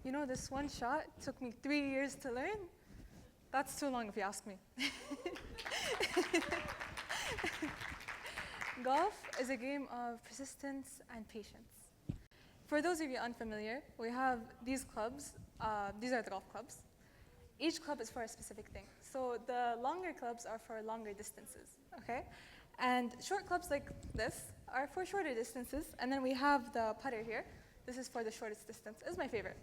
you know, this one shot took me 3 years to learn. That's too long if you ask me. Golf is a game of persistence and patience. For those of you unfamiliar, we have these clubs. These are the golf clubs. Each club is for a specific thing. So the longer clubs are for longer distances, okay? And short clubs like this are for shorter distances. And then we have the putter here. This is for the shortest distance. It's my favorite.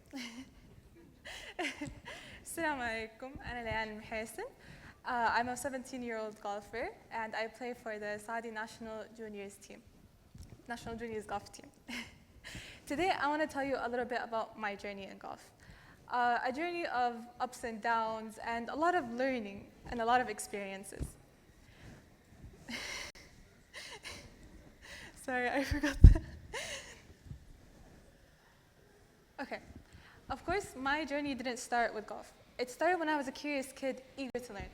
Assalamu alaikum. أنا ليان محيسن. I'm a 17-year-old golfer, and I play for the Saudi National Juniors golf team. Today, I want to tell you a little bit about my journey in golf. A journey of ups and downs, and a lot of learning, and a lot of experiences. Sorry, I forgot that. Okay. Of course, my journey didn't start with golf. It started when I was a curious kid, eager to learn.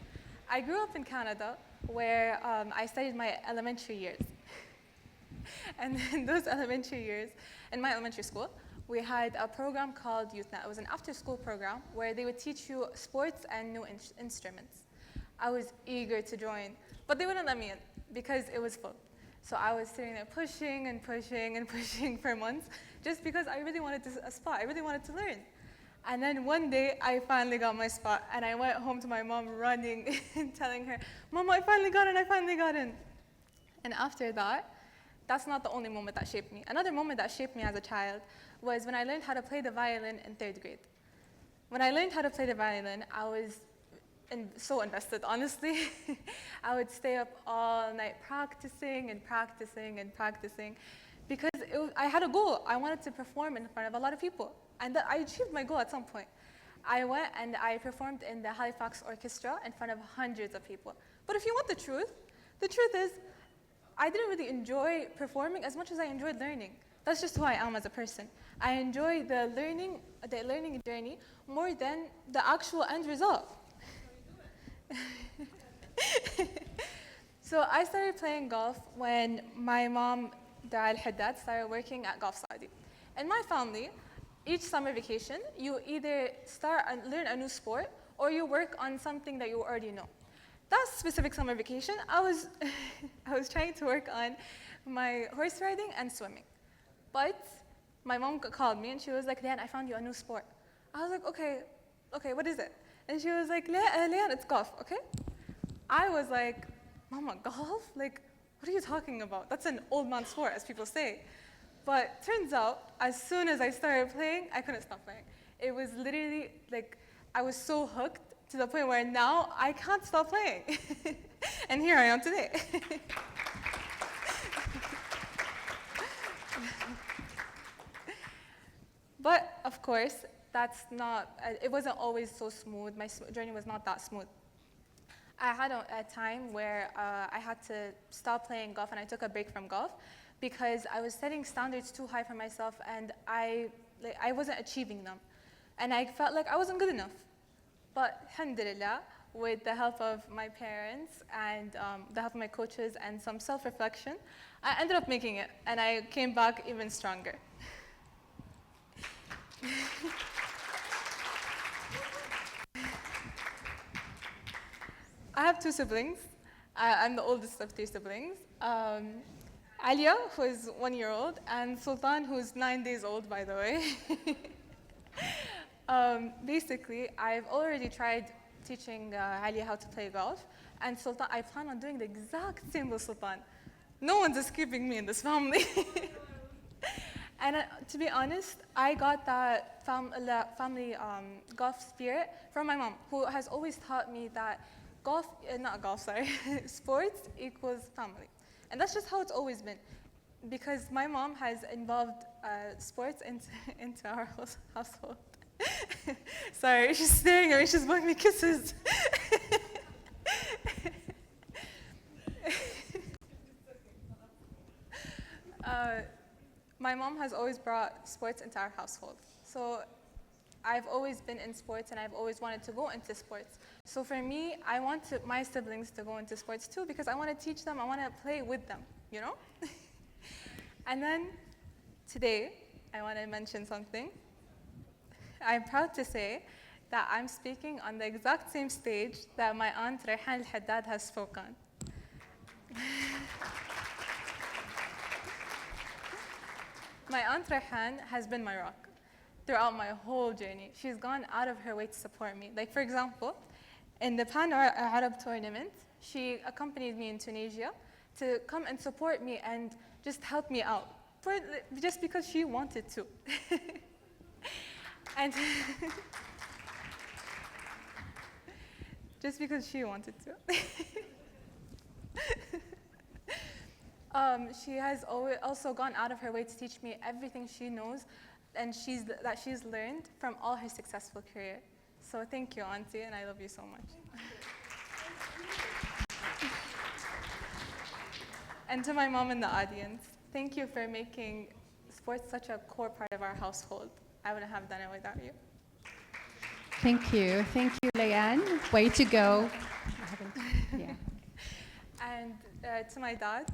I grew up in Canada, where I studied my elementary years. And in those elementary years, in my elementary school, we had a program called YouthNet. It was an after-school program where they would teach you sports and new instruments. I was eager to join, but they wouldn't let me in because it was full. So I was sitting there pushing and pushing and pushing for months just because I really wanted a spot. I really wanted to learn. And then one day, I finally got my spot, and I went home to my mom running and telling her, "Mama, I finally got in, I finally got in." And after that, that's not the only moment that shaped me. Another moment that shaped me as a child was when I learned how to play the violin in 3rd grade. When I learned how to play the violin, I was so invested, honestly. I would stay up all night practicing and practicing and practicing because I had a goal. I wanted to perform in front of a lot of people. And I achieved my goal at some point. I went and I performed in the Halifax Orchestra in front of hundreds of people. But if you want the truth is I didn't really enjoy performing as much as I enjoyed learning. That's just who I am as a person. I enjoy the learning journey more than the actual end result. So I started playing golf when my mom, Haddad, started working at Golf Saudi. In my family, each summer vacation, you either start and learn a new sport or you work on something that you already know. That specific summer vacation, I was trying to work on my horse riding and swimming. But my mom called me and she was like, "Lian, I found you a new sport." I was like, okay, what is it? And she was like, "Lian, it's golf, okay?" I was like, "Mama, golf? Like, what are you talking about? That's an old man sport, as people say." But turns out, as soon as I started playing, I couldn't stop playing. It was literally like, I was so hooked to the point where now I can't stop playing. And here I am today. But of course, it wasn't always so smooth. My journey was not that smooth. I had a time where I had to stop playing golf and I took a break from golf because I was setting standards too high for myself and I wasn't achieving them. And I felt like I wasn't good enough. But alhamdulillah, with the help of my parents and the help of my coaches and some self-reflection, I ended up making it and I came back even stronger. I have 2 siblings. I'm the oldest of 3 siblings. Alia, who is 1 year old, and Sultan, who's 9 days old, by the way. Basically, I've already tried teaching Alia how to play golf, and Sultan, I plan on doing the exact same with Sultan. No one's escaping me in this family. And to be honest, I got that family golf spirit from my mom, who has always taught me that sports equals family. And that's just how it's always been. Because my mom has involved sports into our household. Sorry, she's staring at me, she's blowing me kisses. My mom has always brought sports into our household. So I've always been in sports and I've always wanted to go into sports. So for me, I want my siblings to go into sports too because I want to teach them, I want to play with them, you know? And then today, I want to mention something. I'm proud to say that I'm speaking on the exact same stage that my aunt Rayhan al-Haddad has spoken. My aunt Rayhan has been my rock throughout my whole journey. She's gone out of her way to support me. Like, for example, in the Pan-Arab tournament, she accompanied me in Tunisia to come and support me and just help me out, just because she wanted to. And just because she wanted to. She has also gone out of her way to teach me everything she knows and that she's learned from all her successful career. So thank you, Auntie, and I love you so much. And to my mom in the audience, thank you for making sports such a core part of our household. I wouldn't have done it without you. Thank you, Leanne. Way to go. Yeah. And to my dad,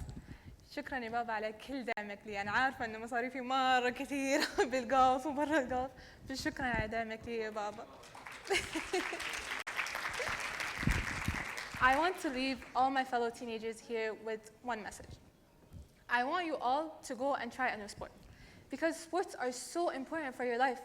شكرا يا بابا على كل دعمك لي. أنا عارفة إن مصاريفي مرة كثير بالجولف وبرا الجولف، بس شكرا على دعمك لي يا بابا. I want to leave all my fellow teenagers here with one message. I want you all to go and try a new sport, because sports are so important for your life.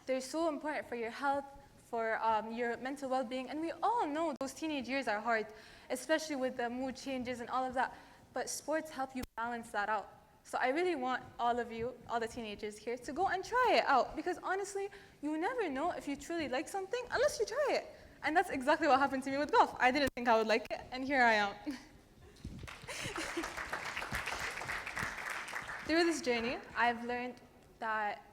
They're so important for your health, for your mental well-being, and we all know those teenage years are hard, especially with the mood changes and all of that, but sports help you balance that out. So I really want all of you, all the teenagers here, to go and try it out, because honestly, you never know if you truly like something unless you try it. And that's exactly what happened to me with golf. I didn't think I would like it, and here I am. Through this journey, I've learned that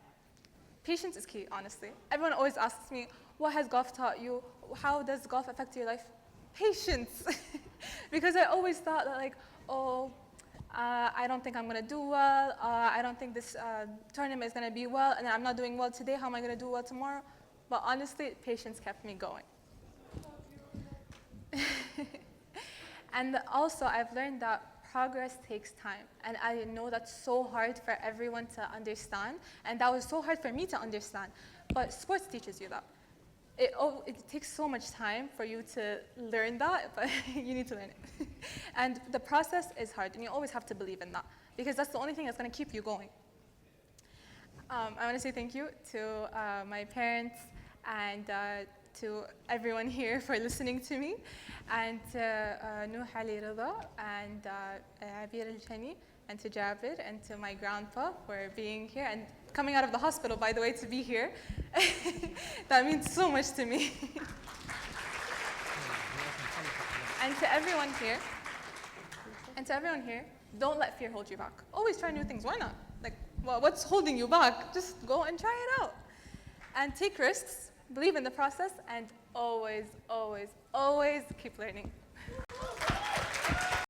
patience is key, honestly. Everyone always asks me, what has golf taught you? How does golf affect your life? Patience. Because I always thought that, like, I don't think I'm going to do well. I don't think this tournament is going to be well, and I'm not doing well today. How am I going to do well tomorrow? But honestly, patience kept me going. And also, I've learned that progress takes time. And I know that's so hard for everyone to understand. And that was so hard for me to understand. But sports teaches you that. It takes so much time for you to learn that, but you need to learn it. And the process is hard, and you always have to believe in that, because that's the only thing that's going to keep you going. I want to say thank you to my parents and to everyone here for listening to me, and to Nuh Ali Rida and Abir Al-Shani, and to Jabir, and to my grandpa for being here and coming out of the hospital, by the way, to be here. That means so much to me. And to everyone here, don't let fear hold you back. Always try new things. Why not? Like, well, what's holding you back? Just go and try it out. And take risks, believe in the process, and always, always, always keep learning.